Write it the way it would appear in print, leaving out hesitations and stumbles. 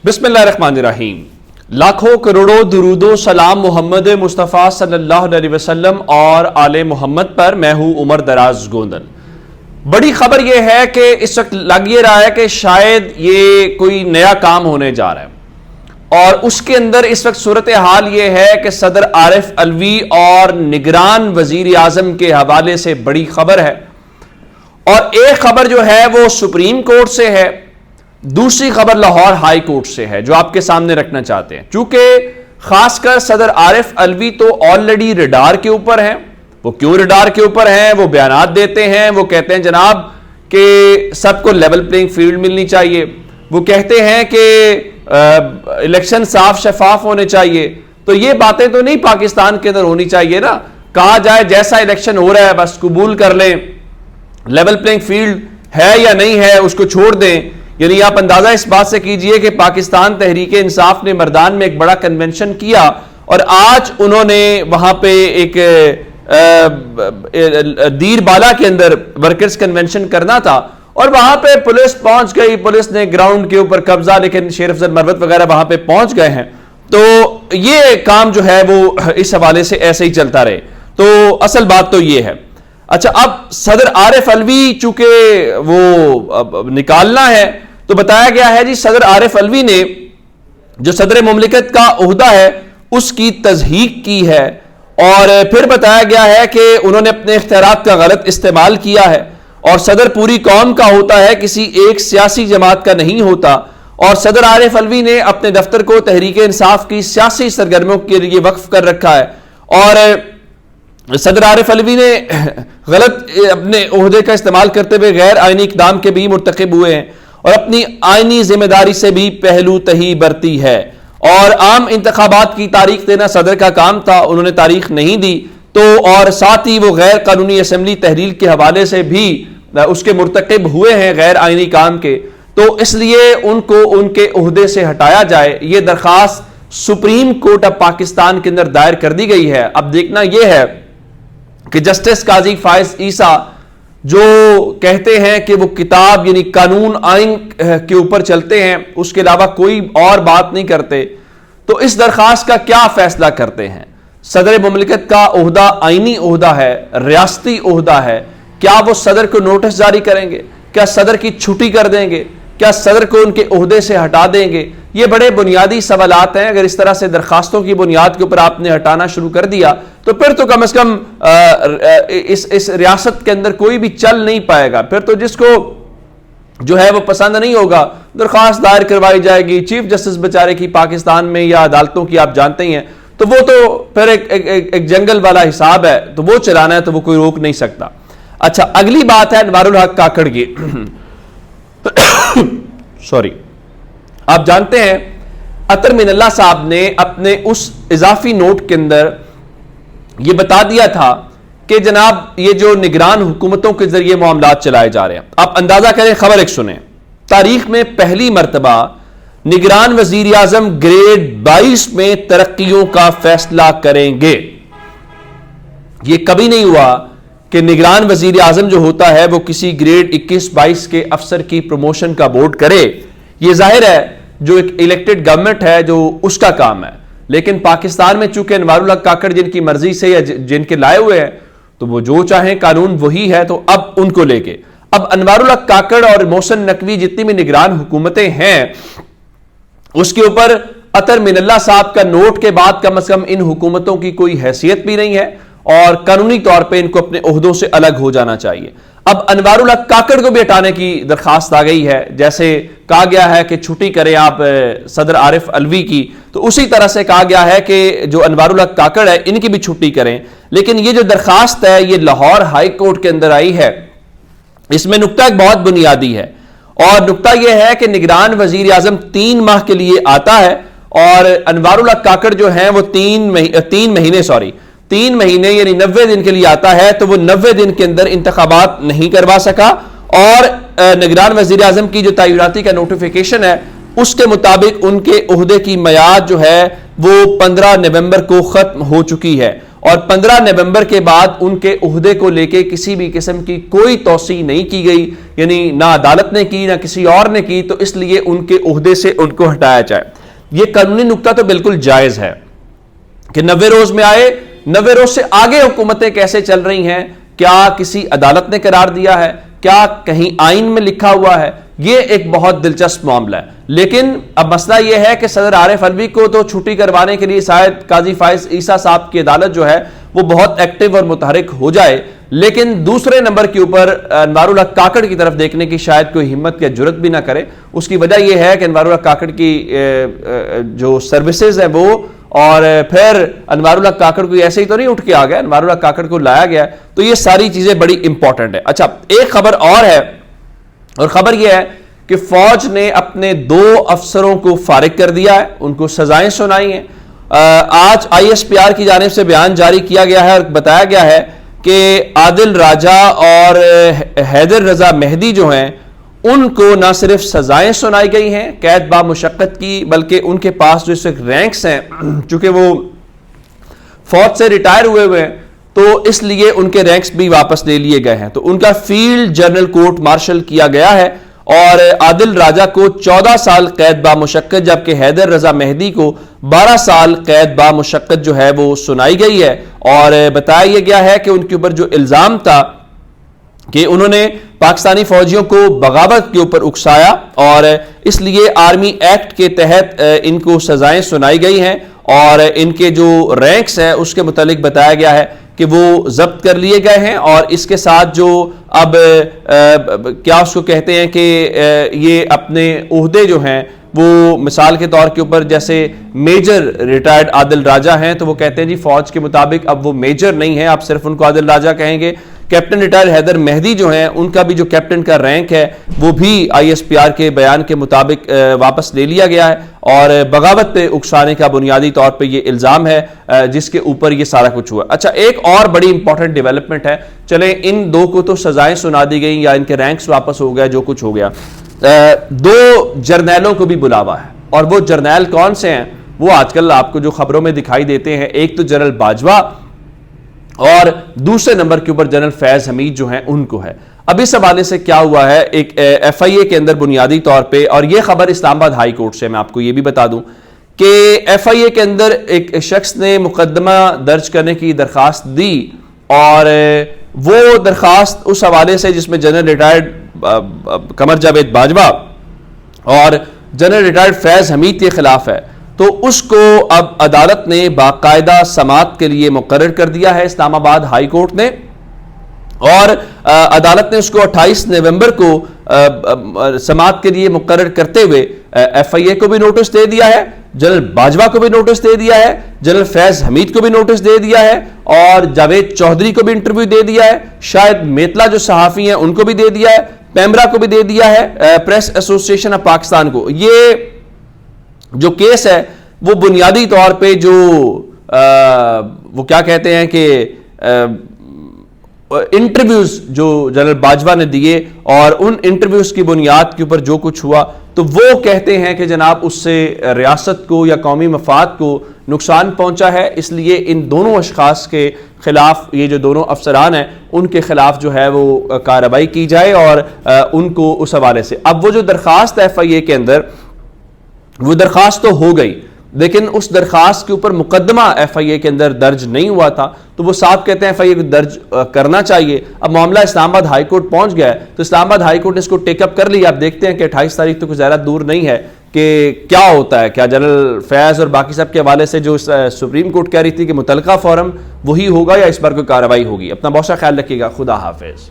बिस्मिल्लाहिर्रहमानिर्रहीम। लाखों करोड़ों दुरूदो सलाम मोहम्मद मुस्तफ़ा सल्लल्लाहु अलैहि वसल्लम और आले मोहम्मद पर। मैं हूँ उमर दराज गोंदल। बड़ी खबर यह है कि इस वक्त लग ये रहा है कि शायद ये कोई नया काम होने जा रहा है, और उसके अंदर इस वक्त सूरत हाल ये है कि सदर आरिफ अलवी और निगरान वजीर आजम के हवाले से बड़ी खबर है। और एक खबर जो है वो सुप्रीम कोर्ट से है, दूसरी खबर लाहौर हाई कोर्ट से है, जो आपके सामने रखना चाहते हैं। चूंकि खासकर सदर आरिफ अलवी तो ऑलरेडी रडार के ऊपर हैं। वो क्यों रडार के ऊपर हैं? वो बयानात देते हैं, वो कहते हैं जनाब कि सबको लेवल प्लेइंग फील्ड मिलनी चाहिए। वो कहते हैं कि इलेक्शन साफ शफाफ होने चाहिए। तो ये बातें तो नहीं पाकिस्तान के अंदर होनी चाहिए ना। कहा जाए जैसा इलेक्शन हो रहा है बस कबूल कर लें, लेवल प्लेइंग फील्ड है या नहीं है उसको छोड़ दें। यानी आप अंदाजा इस बात से कीजिए कि पाकिस्तान तहरीक इंसाफ ने मर्दान में एक बड़ा कन्वेंशन किया, और आज उन्होंने वहां पे एक दीर बाला के अंदर वर्कर्स कन्वेंशन करना था, और वहां पे पुलिस पहुंच गई। पुलिस ने ग्राउंड के ऊपर कब्जा, लेकिन शेर अफजल मरवत वगैरह वहां पे पहुंच गए हैं। तो ये काम जो है वो इस हवाले से ऐसे ही चलता रहे। तो असल बात तो ये है। अच्छा, अब सदर आरिफ अलवी चूंकि वो निकालना है, तो बताया गया है जी सदर आरिफ अलवी ने जो सदर मुमलिकत का ओहदा है उसकी तज़हीक की है, और फिर बताया गया है कि उन्होंने अपने इख्तियारात का गलत इस्तेमाल किया है। और सदर पूरी कौम का होता है, किसी एक सियासी जमात का नहीं होता। और सदर आरिफ अलवी ने अपने दफ्तर को तहरीक इंसाफ की सियासी सरगर्मियों के लिए वक्फ कर रखा है। और सदर आरिफ अलवी ने गलत अपने ओहदे का इस्तेमाल करते हुए गैर आईनी इक़दाम के भी मुर्तकिब हुए हैं, और अपनी आईनी जिम्मेदारी से भी पहलू तही बरती है। और आम इंतखाबात की तारीख देना सदर का काम था, उन्होंने तारीख नहीं दी। तो और साथ ही वो गैर कानूनी असम्बली तहरील के हवाले से भी उसके मुर्तकिब हुए हैं गैर आईनी काम के। तो इसलिए उनको उनके ओहदे से हटाया जाए, ये दरखास्त सुप्रीम कोर्ट ऑफ पाकिस्तान के अंदर दायर कर दी गई है। अब देखना यह है कि जस्टिस काजी फायज ईसा जो कहते हैं कि वो किताब यानी कानून आइन के ऊपर चलते हैं, उसके अलावा कोई और बात नहीं करते, तो इस दरखास्त का क्या फैसला करते हैं? सदर मुमलिकत का ओहदा आइनी ओहदा है, रियासती ओहदा है। क्या वो सदर को नोटिस जारी करेंगे? क्या सदर की छुट्टी कर देंगे? क्या सदर को उनके ओहदे से हटा देंगे? ये बड़े बुनियादी सवालात हैं। अगर इस तरह से दरखास्तों की बुनियाद के ऊपर आपने हटाना शुरू कर दिया तो फिर तो कम से कम इस रियासत के अंदर कोई भी चल नहीं पाएगा। फिर तो जिसको जो है वो पसंद नहीं होगा दरखास्त दायर करवाई जाएगी। चीफ जस्टिस बेचारे की पाकिस्तान में या अदालतों की आप जानते ही हैं, तो वो तो फिर एक जंगल वाला हिसाब है, तो वो चलाना है तो वो कोई रोक नहीं सकता। अच्छा, अगली बात है अनवारुल हक काकड़ की। सॉरी, आप जानते हैं अतर मिनल्ला साहब ने अपने उस इजाफी नोट के अंदर यह बता दिया था कि जनाब ये जो निगरान हुकूमतों के जरिए मामलात चलाए जा रहे हैं। आप अंदाजा करें, खबर एक सुने। तारीख में पहली मर्तबा निगरान वजीर आजम ग्रेड 22 में तरक्कियों का फैसला करेंगे। यह कभी नहीं हुआ कि निगरान वजीर आजम जो होता है वो किसी ग्रेड 21-22 के अफसर की प्रमोशन का बोर्ड करे। यह जाहिर है जो एक इलेक्टेड गवर्नमेंट है जो उसका काम है। लेकिन पाकिस्तान में चूंकि अनवारुल हक काकड़ जिनकी मर्जी से या जिनके लाए हुए हैं, तो वो जो चाहे कानून वही है, तो अब उनको लेके अब अनवारुल हक काकड़ और मोहसिन नकवी जितनी भी निगरान हुकूमतें हैं उसके ऊपर अतर मिनल्ला साहब का नोट के बाद कम से कम इन हुकूमतों की कोई हैसियत भी नहीं है, और कानूनी तौर पे इनको अपने ओहदों से अलग हो जाना चाहिए। अब अनवारुल हक काकड़ को भी हटाने की दरखास्त आ गई है। जैसे कहा गया है कि छुट्टी करें आप सदर आरिफ अलवी की, तो उसी तरह से कहा गया है कि जो अनवारुल हक काकड़ है इनकी भी छुट्टी करें। लेकिन ये जो दरखास्त है ये लाहौर हाई कोर्ट के अंदर आई है। इसमें नुक्ता एक बहुत बुनियादी है, और नुक्ता यह है कि निगरान वजीर आजम 3 माह के लिए आता है, और अनवारुल हक काकड़ जो है वो 3 महीने यानी 90 दिन के लिए आता है। तो वो 90 दिन के अंदर इंतखाबात नहीं करवा सका, और निगरान वजीर आजम की जो तैनाती का नोटिफिकेशन है उसके मुताबिक उनके ओहदे की मियाद जो है वो 15 नवंबर को खत्म हो चुकी है। اور 15 نومبر کے بعد ان کے عہدے کو لے کے کسی بھی قسم کی کوئی توسیع نہیں کی گئی، یعنی نہ عدالت نے کی نہ کسی اور نے کی، تو اس لیے ان کے عہدے سے ان کو ہٹایا جائے۔ یہ قانونی نکتہ تو بالکل جائز ہے کہ 90 روز میں آئے، 90 روز سے آگے حکومتیں کیسے چل رہی ہیں، کیا کسی عدالت نے قرار دیا ہے، کیا کہیں آئین میں لکھا ہوا ہے، یہ ایک بہت دلچسپ معاملہ ہے۔ لیکن اب مسئلہ یہ ہے کہ صدر عارف علوی کو تو چھٹی کروانے کے لیے شاید قاضی فائز عیسیٰ صاحب کی عدالت جو ہے وہ بہت ایکٹیو اور متحرک ہو جائے، لیکن دوسرے نمبر کے اوپر انوار الحق کاکڑ کی طرف دیکھنے کی شاید کوئی ہمت یا جرت بھی نہ کرے۔ اس کی وجہ یہ ہے کہ انوار الحق کاکڑ کی جو سروسز ہیں وہ، اور پھر انوار الحق کاکڑ کو ایسے ہی تو نہیں اٹھ کے آ گیا، انوار الحق کاکڑ کو لایا گیا، تو یہ ساری چیزیں بڑی امپورٹنٹ ہیں۔ اچھا، ایک خبر اور ہے، اور خبر یہ ہے کہ فوج نے اپنے 2 افسروں کو فارغ کر دیا ہے، ان کو سزائیں سنائی ہیں۔ آج ISPR کی جانب سے بیان جاری کیا گیا ہے اور بتایا گیا ہے کہ عادل راجہ اور حیدر رضا مہدی جو ہیں ان کو نہ صرف سزائیں سنائی گئی ہیں قید با مشقت کی، بلکہ ان کے پاس جو اس وقت رینکس ہیں، چونکہ وہ فوج سے ریٹائر ہوئے ہیں تو اس لیے ان کے رینکس بھی واپس لے لیے گئے ہیں، تو ان کا فیلڈ جنرل کورٹ مارشل کیا گیا ہے، اور عادل راجہ کو 14 سال قید با مشقت، جبکہ حیدر رضا مہدی کو 12 سال قید با مشقت جو ہے وہ سنائی گئی ہے۔ اور بتایا یہ گیا ہے کہ ان کے اوپر جو الزام تھا کہ انہوں نے پاکستانی فوجیوں کو بغاوت کے اوپر اکسایا، اور اس لیے آرمی ایکٹ کے تحت ان کو سزائیں سنائی گئی ہیں، اور ان کے جو رینکس ہیں اس کے متعلق بتایا گیا ہے کہ وہ ضبط کر لیے گئے ہیں، اور اس کے ساتھ جو اب کیا اس کو کہتے ہیں کہ یہ اپنے عہدے جو ہیں وہ مثال کے طور کے اوپر جیسے میجر ریٹائرڈ عادل راجہ ہیں تو وہ کہتے ہیں جی فوج کے مطابق اب وہ میجر نہیں ہیں، آپ صرف ان کو عادل راجہ کہیں گے۔ کیپٹن ریٹائر حیدر مہدی جو ہیں ان کا بھی جو کیپٹن کا رینک ہے وہ بھی ISPR کے بیان کے مطابق واپس لے لیا گیا ہے، اور بغاوت پہ اکسانے کا بنیادی طور پہ یہ الزام ہے جس کے اوپر یہ سارا کچھ ہوا۔ اچھا، ایک اور بڑی امپورٹنٹ ڈیولپمنٹ ہے، چلیں ان 2 کو تو سزائیں سنا دی گئی یا ان کے رینکس واپس ہو گئے، جو کچھ ہو گیا، 2 جرنیلوں کو بھی بلاوا ہے، اور وہ جرنیل کون سے ہیں وہ آج کل آپ کو جو خبروں میں دکھائی دیتے ہیں، ایک تو جنرل باجوہ اور دوسرے نمبر کے اوپر جنرل فیض حمید جو ہیں ان کو ہے۔ اب اس حوالے سے کیا ہوا ہے، ایک FIA کے اندر بنیادی طور پہ، اور یہ خبر اسلام آباد ہائی کورٹ سے، میں آپ کو یہ بھی بتا دوں کہ FIA کے اندر ایک شخص نے مقدمہ درج کرنے کی درخواست دی، اور وہ درخواست اس حوالے سے جس میں جنرل ریٹائرڈ قمر جاوید باجوہ اور جنرل ریٹائرڈ فیض حمید کے خلاف ہے، تو اس کو اب عدالت نے باقاعدہ سماعت کے لیے مقرر کر دیا ہے اسلام آباد ہائی کورٹ نے، اور عدالت نے اس کو 28 نومبر کو سماعت کے لیے مقرر کرتے ہوئے FIA کو بھی نوٹس دے دیا ہے، جنرل باجوہ کو بھی نوٹس دے دیا ہے، جنرل فیض حمید کو بھی نوٹس دے دیا ہے، اور جاوید چودھری کو بھی انٹرویو دے دیا ہے، شاید میتلا جو صحافی ہیں ان کو بھی دے دیا ہے، پیمرا کو بھی دے دیا ہے، پریس ایسوسی ایشن آف پاکستان کو۔ یہ جو کیس ہے وہ بنیادی طور پہ جو وہ کیا کہتے ہیں کہ انٹرویوز جو جنرل باجوہ نے دیے، اور ان انٹرویوز کی بنیاد کے اوپر جو کچھ ہوا، تو وہ کہتے ہیں کہ جناب اس سے ریاست کو یا قومی مفاد کو نقصان پہنچا ہے، اس لیے ان دونوں اشخاص کے خلاف، یہ جو دونوں افسران ہیں ان کے خلاف جو ہے وہ کارروائی کی جائے، اور ان کو اس حوالے سے اب وہ جو درخواست ہے FIA کے اندر، وہ درخواست تو ہو گئی، لیکن اس درخواست کے اوپر مقدمہ FIA کے اندر درج نہیں ہوا تھا، تو وہ صاحب کہتے ہیں FIA کو درج کرنا چاہیے۔ اب معاملہ اسلام آباد ہائی کورٹ پہنچ گیا ہے، تو اسلام آباد ہائی کورٹ نے اس کو ٹیک اپ کر لیا۔ اب دیکھتے ہیں کہ 28 تاریخ تو کوئی زیادہ دور نہیں ہے کہ کیا ہوتا ہے، کیا جنرل فیض اور باقی سب کے حوالے سے جو سپریم کورٹ کہہ رہی تھی کہ متعلقہ فورم وہی ہوگا، یا اس پر کوئی کارروائی ہوگی۔ اپنا بہت سا خیال رکھیے گا، خدا حافظ۔